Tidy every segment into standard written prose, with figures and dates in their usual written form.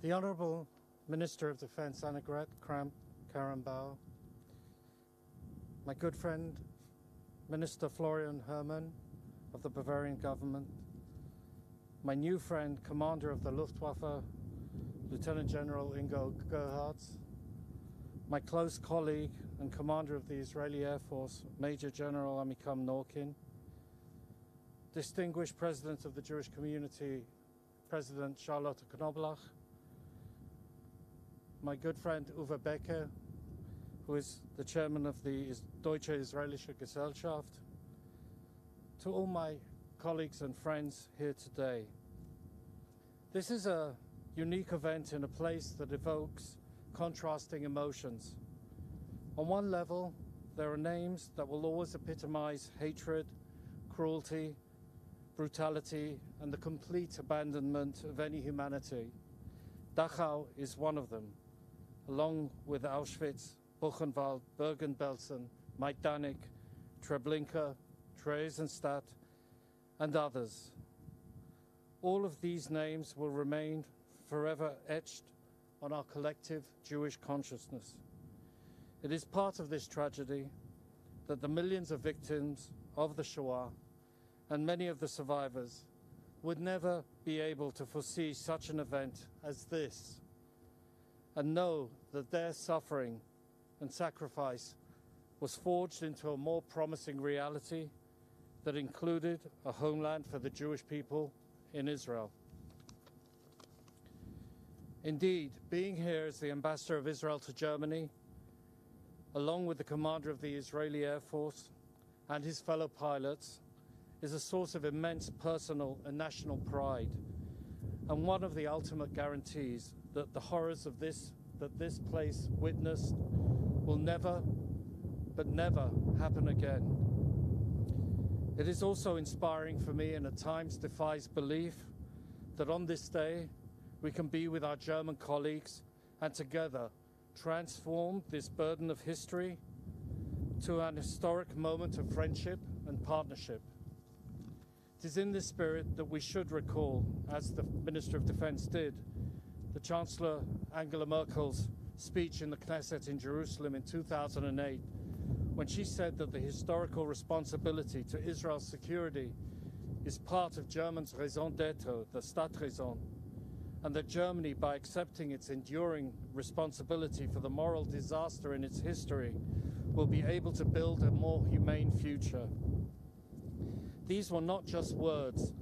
The Honourable Minister of Defence Annegret Kramp-Karrenbauer, my good friend Minister Florian Hermann of the Bavarian government, my new friend Commander of the Luftwaffe, Lieutenant General Ingo Gerhardt, my close colleague and Commander of the Israeli Air Force, Major General Amikam Norkin, distinguished President of the Jewish community, President Charlotte Knoblauch, my good friend Uwe Becker, who is the chairman of the Deutsche Israelische Gesellschaft, to all my colleagues and friends here today. This is a unique event in a place that evokes contrasting emotions. On one level, there are names that will always epitomize hatred, cruelty, brutality, and the complete abandonment of any humanity. Dachau is one of them, along with Auschwitz, Buchenwald, Bergen-Belsen, Majdanek, Treblinka, Theresienstadt, and others. All of these names will remain forever etched on our collective Jewish consciousness. It is part of this tragedy that the millions of victims of the Shoah and many of the survivors would never be able to foresee such an event as this, and know that their suffering and sacrifice was forged into a more promising reality that included a homeland for the Jewish people in Israel. Indeed, being here as the ambassador of Israel to Germany, along with the commander of the Israeli Air Force and his fellow pilots, is a source of immense personal and national pride, and one of the ultimate guarantees that the horrors of this place witnessed will never, but never happen again. It is also inspiring for me, and at times defies belief, that on this day we can be with our German colleagues and together transform this burden of history to an historic moment of friendship and partnership. It is in this spirit that we should recall, as the Minister of Defense did, the Chancellor Angela Merkel's speech in the Knesset in Jerusalem in 2008, when she said that the historical responsibility to Israel's security is part of Germany's raison d'etre, the Stadträson, and that Germany, by accepting its enduring responsibility for the moral disaster in its history, will be able to build a more humane future. These were not just words,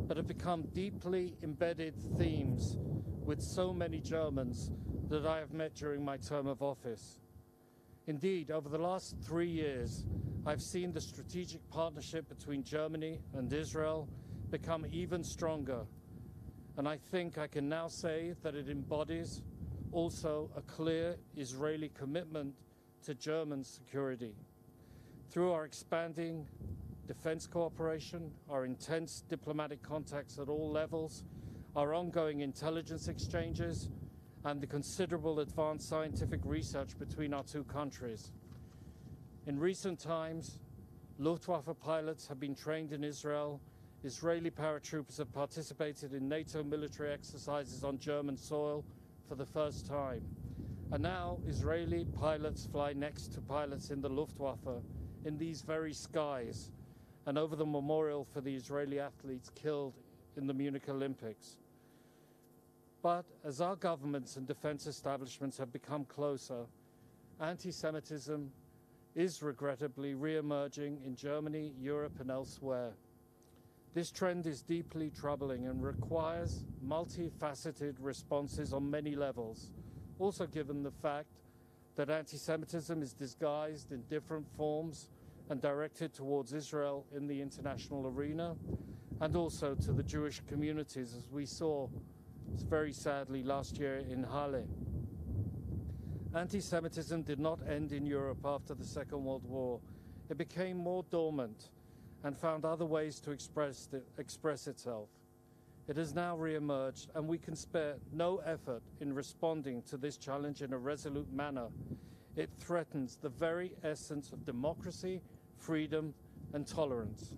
but have become deeply embedded themes with so many Germans that I have met during my term of office. Indeed, over the last 3 years, I've seen the strategic partnership between Germany and Israel become even stronger, and I think I can now say that it embodies also a clear Israeli commitment to German security. Through our expanding defense cooperation, our intense diplomatic contacts at all levels, our ongoing intelligence exchanges, and the considerable advanced scientific research between our two countries. In recent times, Luftwaffe pilots have been trained in Israel, Israeli paratroopers have participated in NATO military exercises on German soil for the first time, and now Israeli pilots fly next to pilots in the Luftwaffe in these very skies, and over the memorial for the Israeli athletes killed in the Munich Olympics. But as our governments and defense establishments have become closer, anti-Semitism is regrettably re-emerging in Germany, Europe, and elsewhere. This trend is deeply troubling and requires multifaceted responses on many levels, also given the fact that anti-Semitism is disguised in different forms and directed towards Israel in the international arena, and also to the Jewish communities, as we saw very sadly last year in Halle. Anti-Semitism did not end in Europe after the Second World War. It became more dormant and found other ways to express itself. It has now re-emerged, and we can spare no effort in responding to this challenge in a resolute manner. It threatens the very essence of democracy, freedom, and tolerance.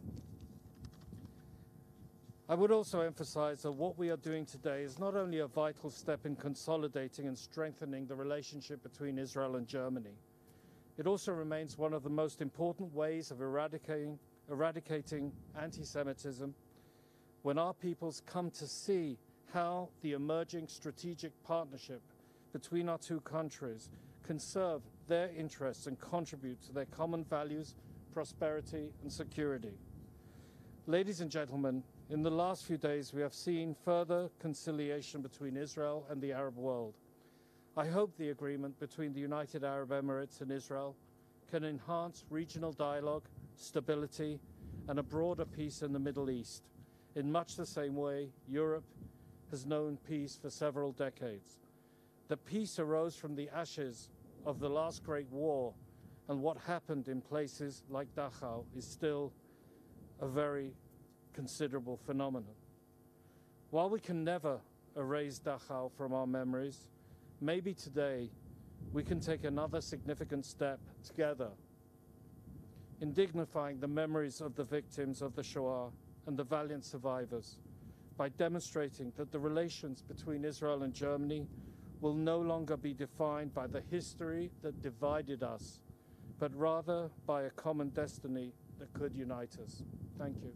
I would also emphasize that what we are doing today is not only a vital step in consolidating and strengthening the relationship between Israel and Germany, it also remains one of the most important ways of eradicating anti-Semitism when our peoples come to see how the emerging strategic partnership between our two countries can serve their interests and contribute to their common values, prosperity and security. Ladies and gentlemen, in the last few days we have seen further conciliation between Israel and the Arab world. I hope the agreement between the United Arab Emirates and Israel can enhance regional dialogue, stability and a broader peace in the Middle East, in much the same way Europe has known peace for several decades. The peace arose from the ashes of the last Great War, and what happened in places like Dachau is still a very considerable phenomenon. While we can never erase Dachau from our memories, maybe today we can take another significant step together in dignifying the memories of the victims of the Shoah and the valiant survivors by demonstrating that the relations between Israel and Germany will no longer be defined by the history that divided us, but rather by a common destiny that could unite us. Thank you.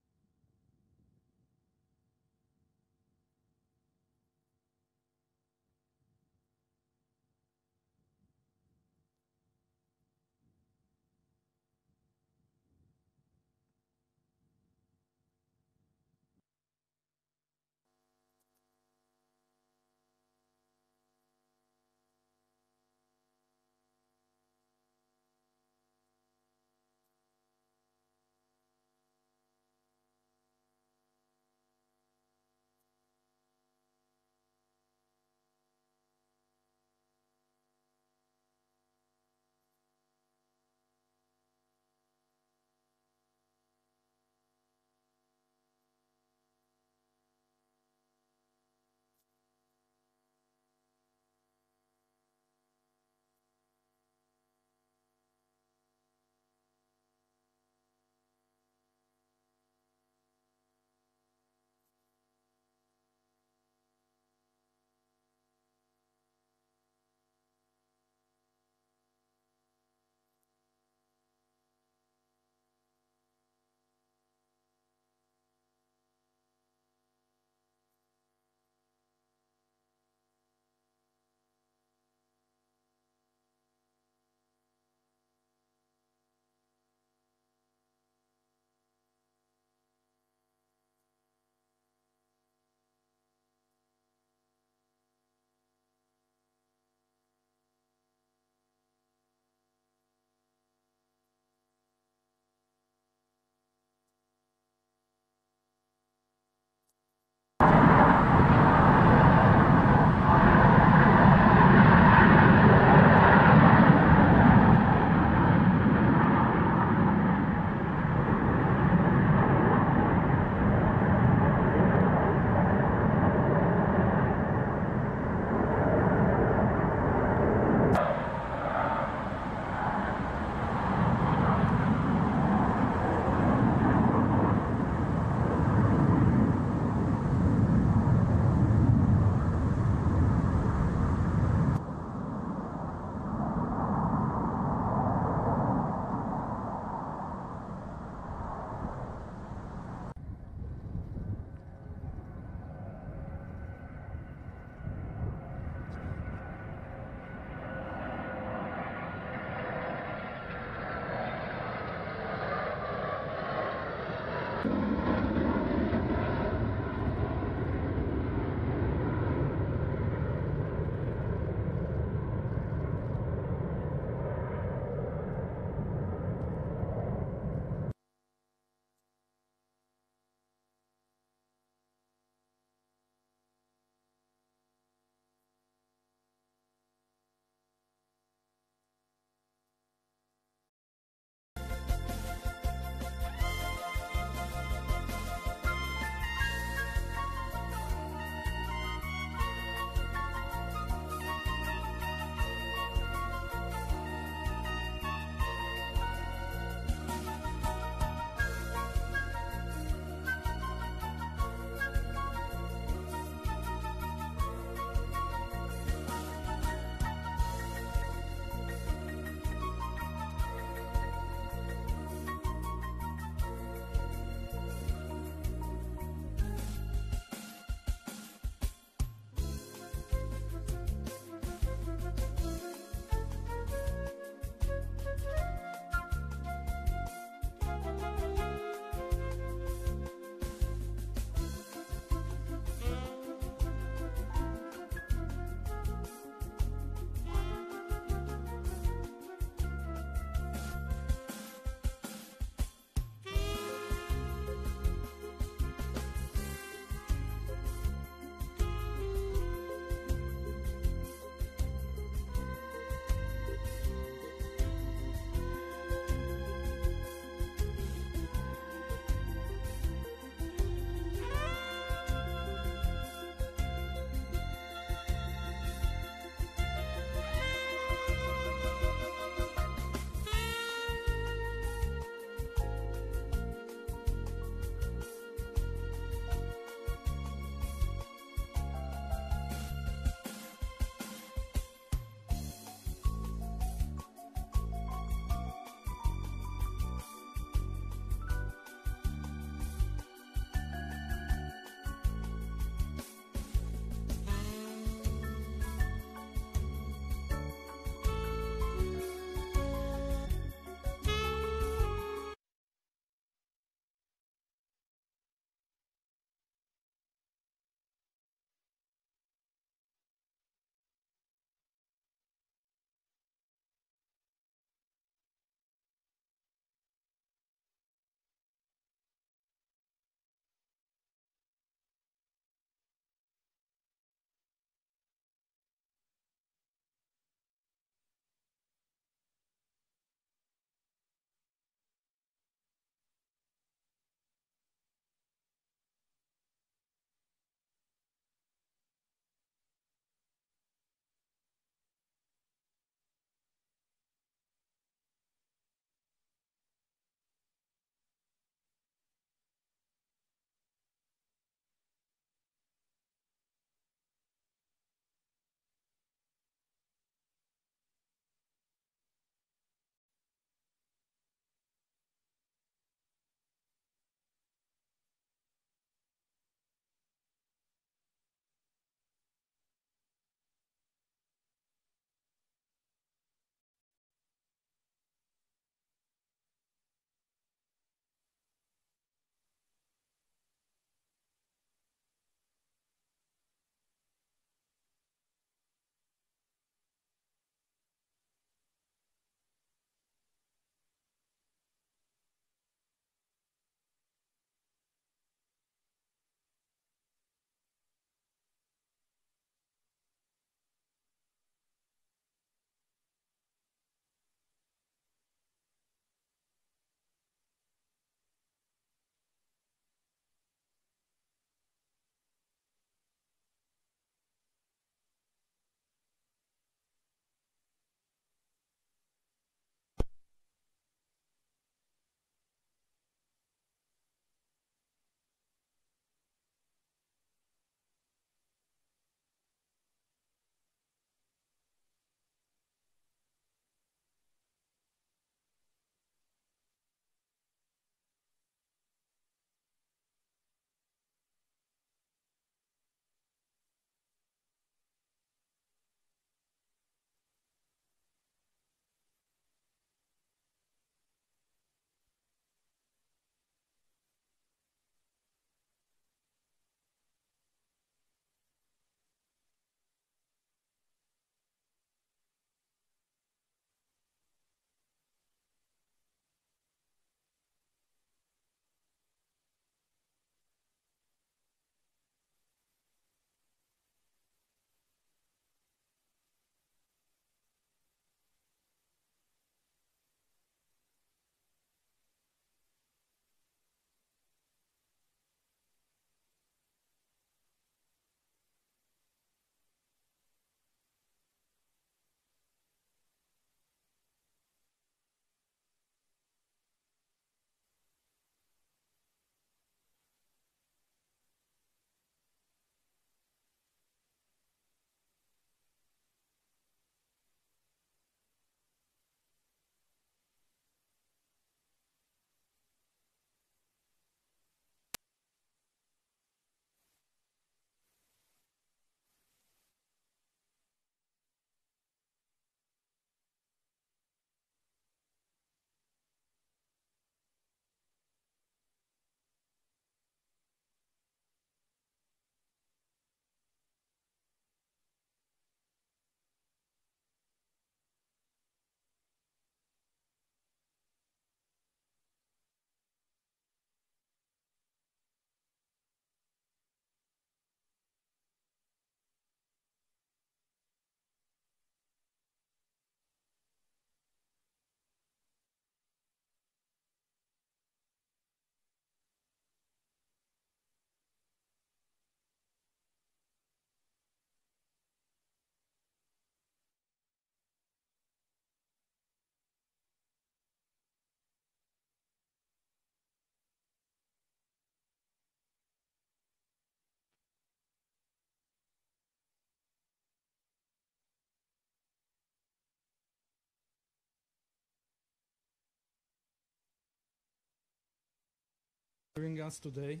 hearing us today,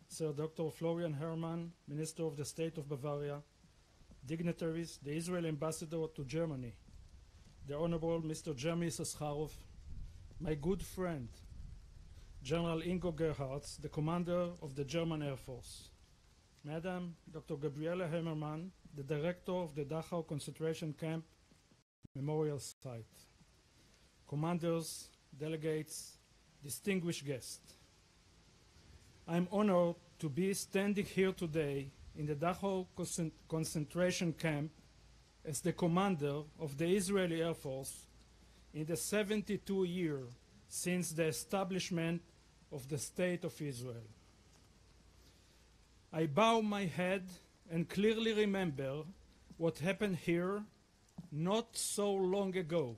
Sir Dr. Florian Herrmann, Minister of the State of Bavaria, dignitaries, the Israeli Ambassador to Germany, the Honorable Mr. Jeremy Sascharov, my good friend, General Ingo Gerhardt, the Commander of the German Air Force, Madam Dr. Gabriele Hemmermann, the Director of the Dachau concentration camp memorial site, commanders, delegates, distinguished guests. I am honored to be standing here today in the Dachau concentration camp as the commander of the Israeli Air Force in the 72 years since the establishment of the State of Israel. I bow my head and clearly remember what happened here not so long ago.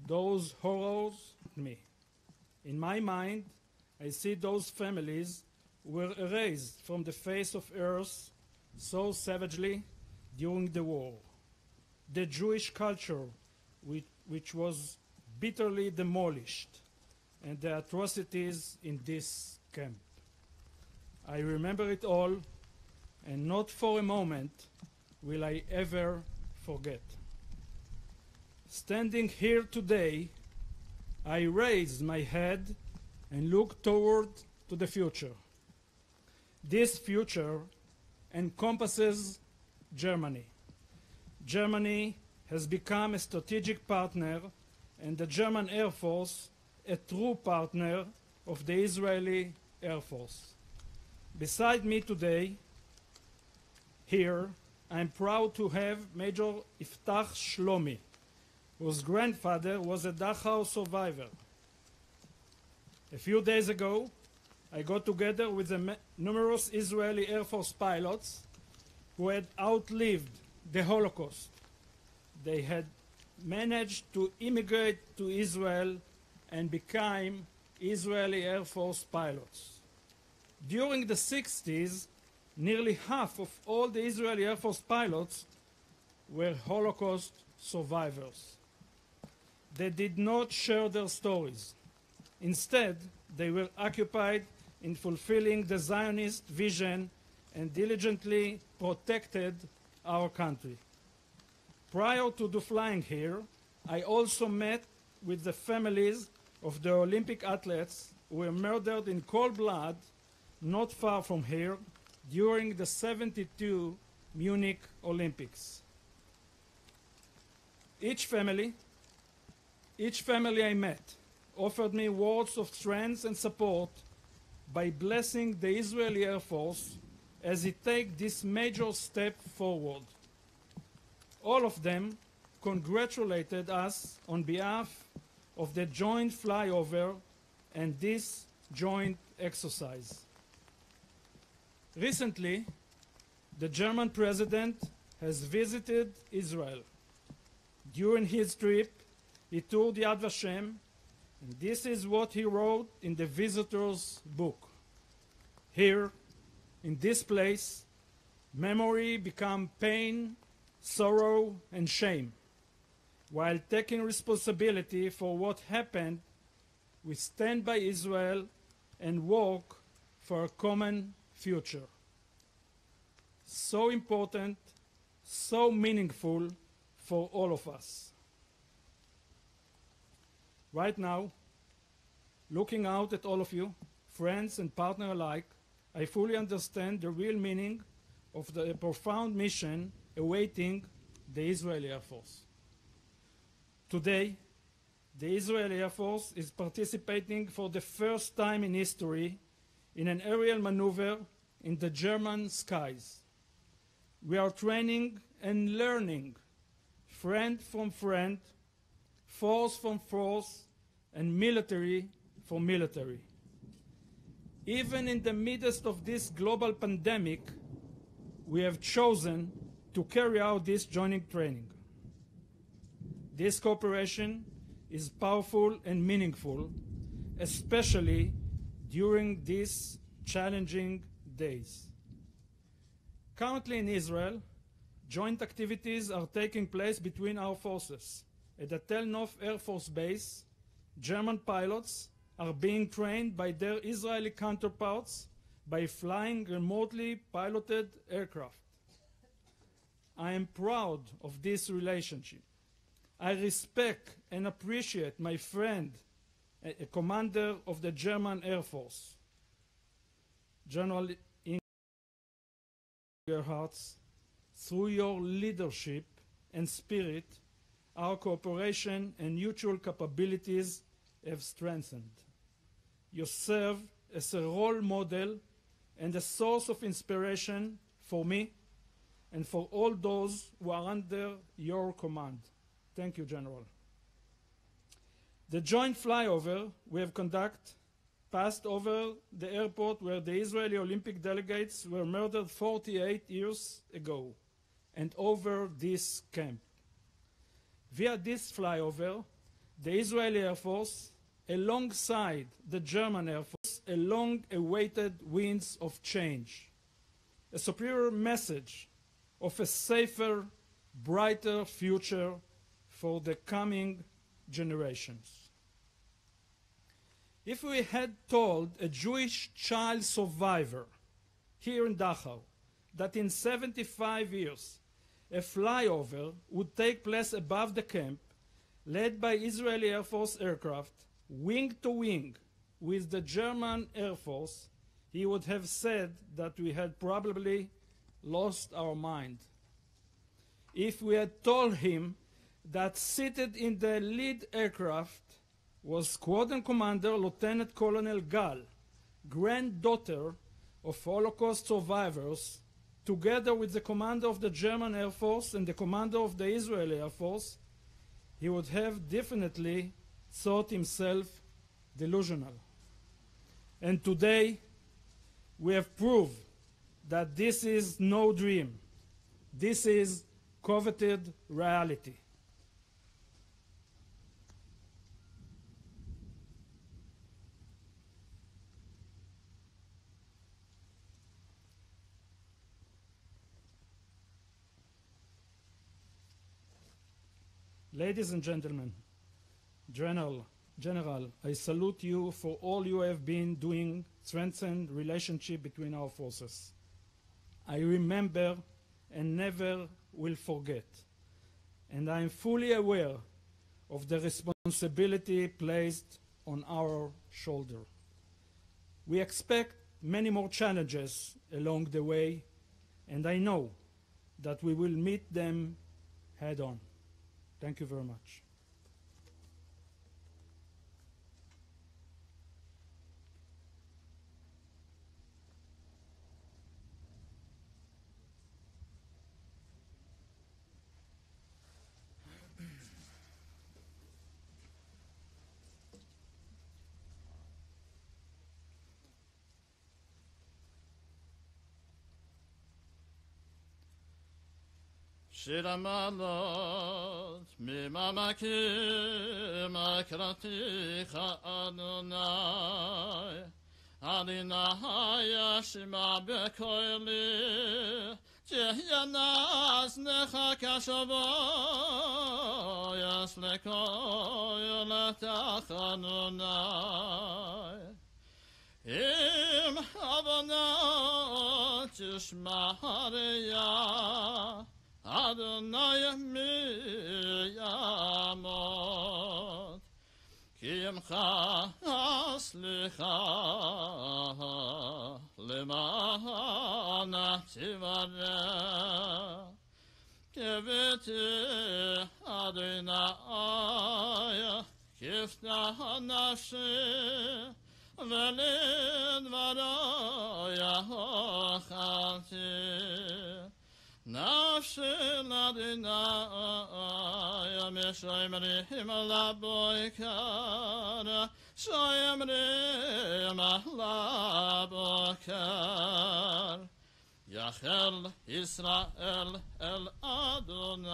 Those horrors me. In my mind, I see those families were erased from the face of earth so savagely during the war. The Jewish culture, which was bitterly demolished, and the atrocities in this camp. I remember it all, and not for a moment will I ever forget. Standing here today, I raise my head and look toward to the future. This future encompasses Germany. Germany has become a strategic partner, and the German Air Force a true partner of the Israeli Air Force. Beside me today, here, I am proud to have Major Iftach Shlomi, whose grandfather was a Dachau survivor. A few days ago, I got together with the numerous Israeli Air Force pilots who had outlived the Holocaust. They had managed to immigrate to Israel and became Israeli Air Force pilots. During the 60s, nearly half of all the Israeli Air Force pilots were Holocaust survivors. They did not share their stories. Instead, they were occupied in fulfilling the Zionist vision and diligently protected our country. Prior to flying here, I also met with the families of the Olympic athletes who were murdered in cold blood not far from here during the 72 Munich Olympics. Each family I met offered me words of strength and support by blessing the Israeli Air Force as it takes this major step forward. All of them congratulated us on behalf of the joint flyover and this joint exercise. Recently, the German president has visited Israel. During his trip, he toured Yad Vashem, and this is what he wrote in the visitor's book. Here, in this place, memory becomes pain, sorrow, and shame. While taking responsibility for what happened, we stand by Israel and work for a common future. So important, so meaningful for all of us. Right now, looking out at all of you, friends and partners alike, I fully understand the real meaning of the profound mission awaiting the Israeli Air Force. Today, the Israeli Air Force is participating for the first time in history in an aerial maneuver in the German skies. We are training and learning, friend from friend, force from force, and military from military. Even in the midst of this global pandemic, we have chosen to carry out this joint training. This cooperation is powerful and meaningful, especially during these challenging days. Currently in Israel, joint activities are taking place between our forces. At the Tel Nof Air Force Base, German pilots are being trained by their Israeli counterparts by flying remotely piloted aircraft. I am proud of this relationship. I respect and appreciate my friend, a commander of the German Air Force, General Gerhardt. Through your leadership and spirit, our cooperation and mutual capabilities have strengthened. You serve as a role model and a source of inspiration for me and for all those who are under your command. Thank you, General. The joint flyover we have conducted passed over the airport where the Israeli Olympic delegates were murdered 48 years ago, and over this camp. Via this flyover, the Israeli Air Force, alongside the German Air Force, a long-awaited winds of change, a superior message of a safer, brighter future for the coming generations. If we had told a Jewish child survivor here in Dachau that in 75 years a flyover would take place above the camp, led by Israeli Air Force aircraft, wing to wing with the German Air Force, he would have said that we had probably lost our mind. If we had told him that seated in the lead aircraft was Squadron Commander Lieutenant Colonel Gal, granddaughter of Holocaust survivors, together with the commander of the German Air Force and the commander of the Israeli Air Force, he would have definitely thought himself delusional. And today, we have proved that this is no dream. This is coveted reality. Ladies and gentlemen, General, I salute you for all you have been doing to strengthen relationship between our forces. I remember and never will forget, and I am fully aware of the responsibility placed on our shoulder. We expect many more challenges along the way, and I know that we will meet them head on. Thank you very much. שיר המעלות ממעמקים הקראתיך אדוני אדוני ישמע בקולי תהיינה אזנך קשבות יסלקו אדוני אם עוונות תשמע ראיה Adonai mi yamot ki emcha aslicha lemana tivare keveti Adonai kifta nafshi velid varaya chati נפשי לאדוני משיימרים לבוקר שיימרים לבוקר יחל ישראל אל אדוני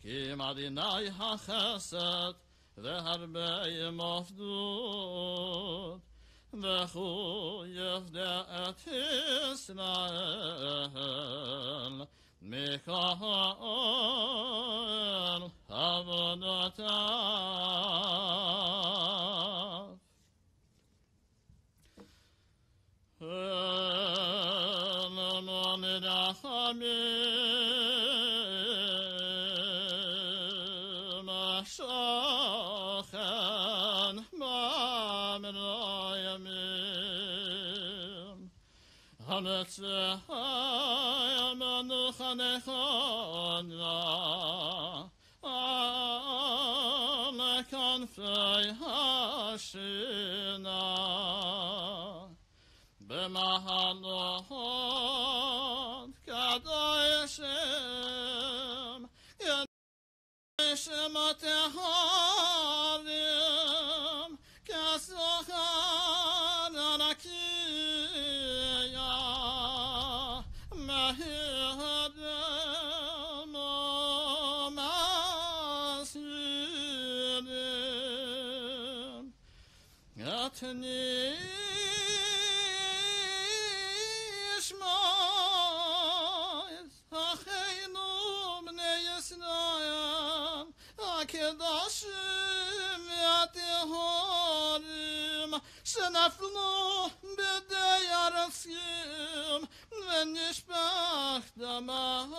כי מדיני החסד והרבה מפדות וכו יפדה את ישראל מכל עבודותיו ימים השוכן במין הימים המצווה מנוחה נכונה לכנפי השינה במחנות קדושים קדושים הטהורים כסוכן הרקיע מהירים ומסעירים התני הקדושים והטהורים שנפלו בידי הרוצחים ונשפך דמם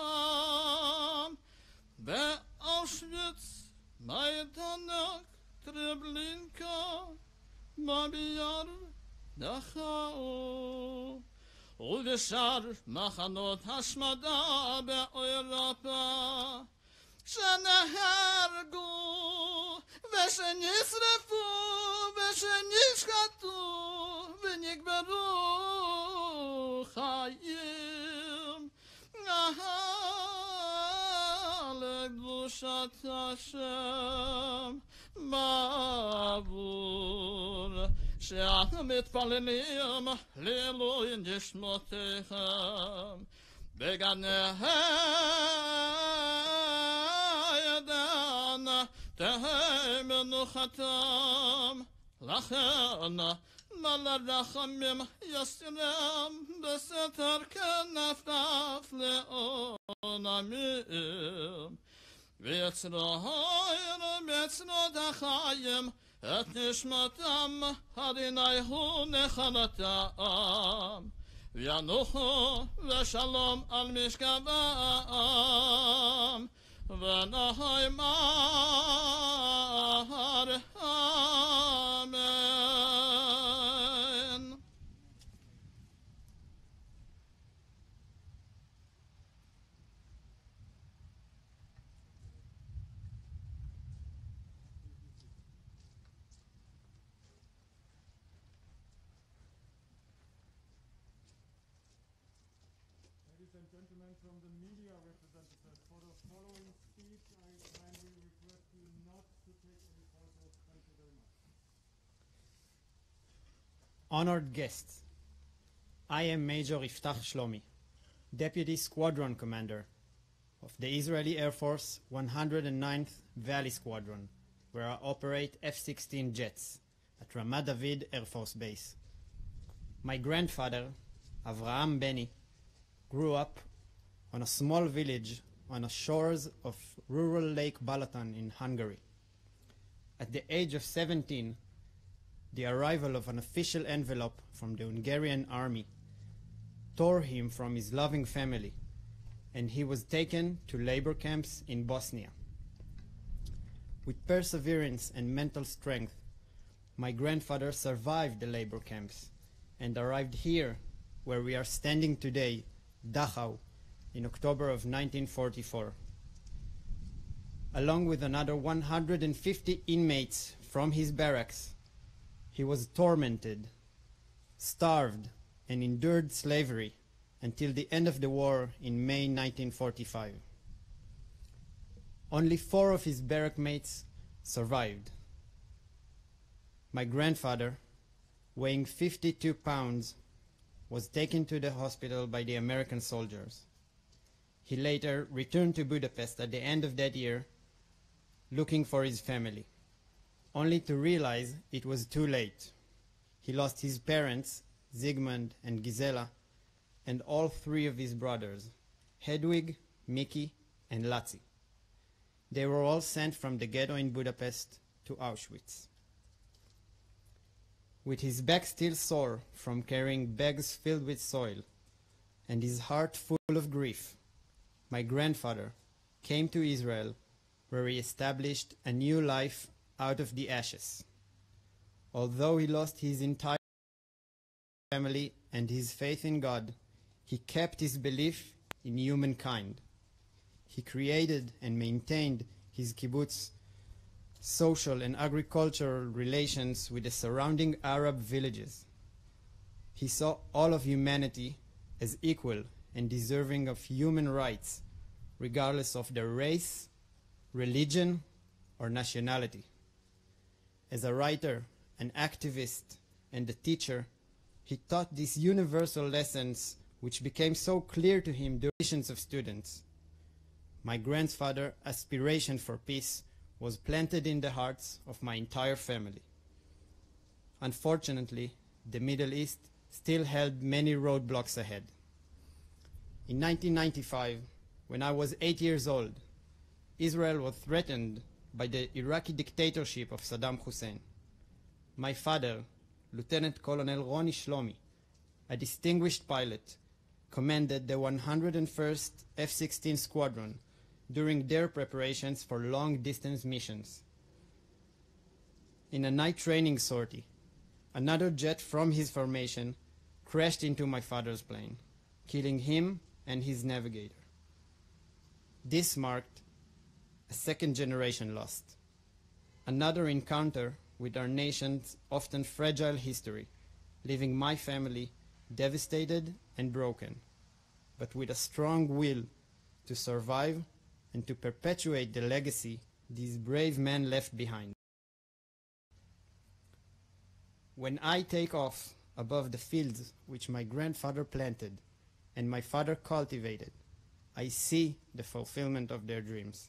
באושוויץ, מיידנק, טרבלינקה, בבייר, דכאו ובשאר מחנות השמדה באירופה שנהרגו ושנשרפו ושנשחטו ונקברו חיים לקדושת השם בעבור שאנו מתפללים לעילוי נשמותיכם בגן עדן תהי מנוחתם לכן מלא רחמים יסרם בסתר כנפנף לעולמים ויצרור מצרות החיים את נשמתם אדוני הוא נחלתם וינוחו ושלום על משכבם ונאמר אמן. Ladies and gentlemen from the media representatives, for the following speech, I kindly request you not to take any photos. Thank you very much. Honored guests, I am Major Iftach Shlomi, Deputy Squadron Commander of the Israeli Air Force 109th Valley Squadron, where I operate F-16 jets at Ramat David Air Force Base. My grandfather, Avraham Beni, grew up on a small village on the shores of rural Lake Balaton in Hungary. At the age of 17, the arrival of an official envelope from the Hungarian army tore him from his loving family, and he was taken to labor camps in Bosnia. With perseverance and mental strength, my grandfather survived the labor camps and arrived here, where we are standing today, Dachau, in October of 1944. Along with another 150 inmates from his barracks, he was tormented, starved, and endured slavery until the end of the war in May 1945. Only 4 of his barrack mates survived. My grandfather, weighing 52 pounds, was taken to the hospital by the American soldiers. He later returned to Budapest at the end of that year, looking for his family, only to realize it was too late. He lost his parents, Zygmunt and Gisela, and all 3 of his brothers, Hedwig, Mickey, and Laci. They were all sent from the ghetto in Budapest to Auschwitz. With his back still sore from carrying bags filled with soil, and his heart full of grief, my grandfather, came to Israel, where he established a new life out of the ashes. Although he lost his entire family and his faith in God, he kept his belief in humankind. He created and maintained his kibbutz social and agricultural relations with the surrounding Arab villages. He saw all of humanity as equal and deserving of human rights, regardless of their race, religion, or nationality. As a writer, an activist, and a teacher, he taught these universal lessons which became so clear to him during generations of students. My grandfather's aspiration for peace was planted in the hearts of my entire family. Unfortunately, the Middle East still held many roadblocks ahead. In 1995, when I was 8 years old, Israel was threatened by the Iraqi dictatorship of Saddam Hussein. My father, Lieutenant Colonel Roni Shlomi, a distinguished pilot, commanded the 101st F-16 Squadron during their preparations for long-distance missions. In a night training sortie, another jet from his formation crashed into my father's plane, killing him and his navigator. This marked a second generation lost, another encounter with our nation's often fragile history, leaving my family devastated and broken, but with a strong will to survive and to perpetuate the legacy these brave men left behind. When I take off above the fields which my grandfather planted and my father cultivated, I see the fulfillment of their dreams.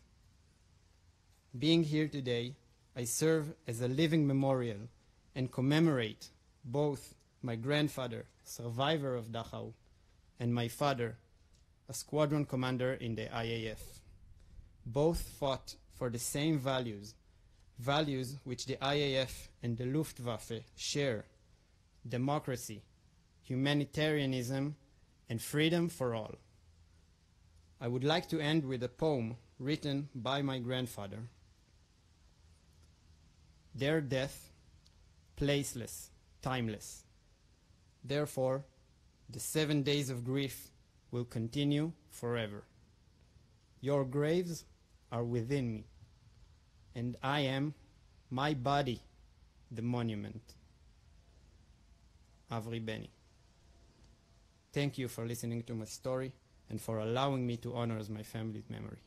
Being here today, I serve as a living memorial and commemorate both my grandfather, survivor of Dachau, and my father, a squadron commander in the IAF. Both fought for the same values, values which the IAF and the Luftwaffe share: democracy, humanitarianism, and freedom for all. I would like to end with a poem written by my grandfather. Their death, placeless, timeless. Therefore, the 7 days of grief will continue forever. Your graves are within me, and I am, my body, the monument. Avri Beni. Thank you for listening to my story and for allowing me to honor my family's memory.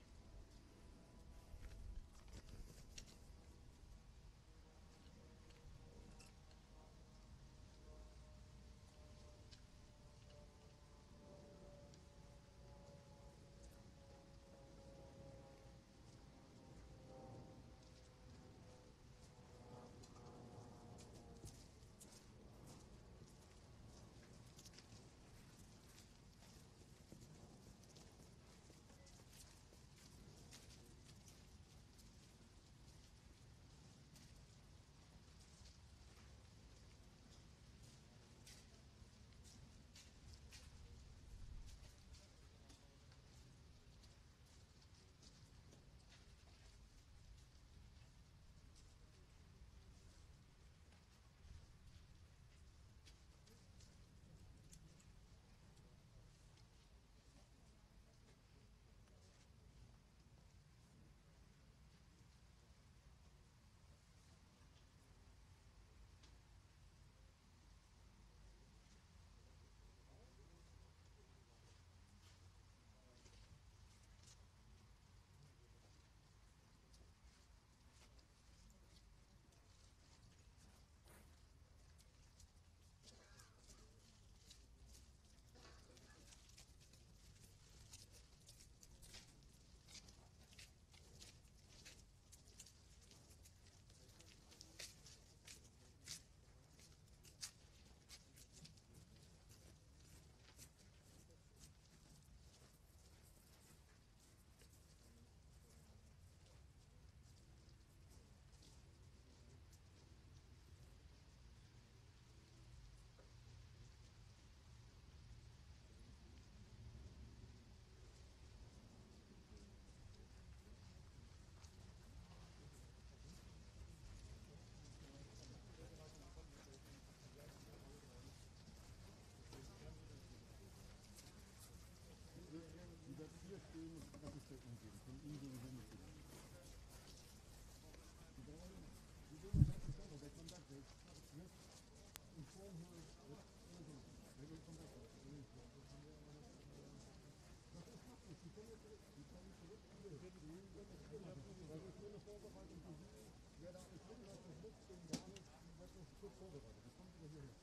Vorbereitet. Das kommt über hierher.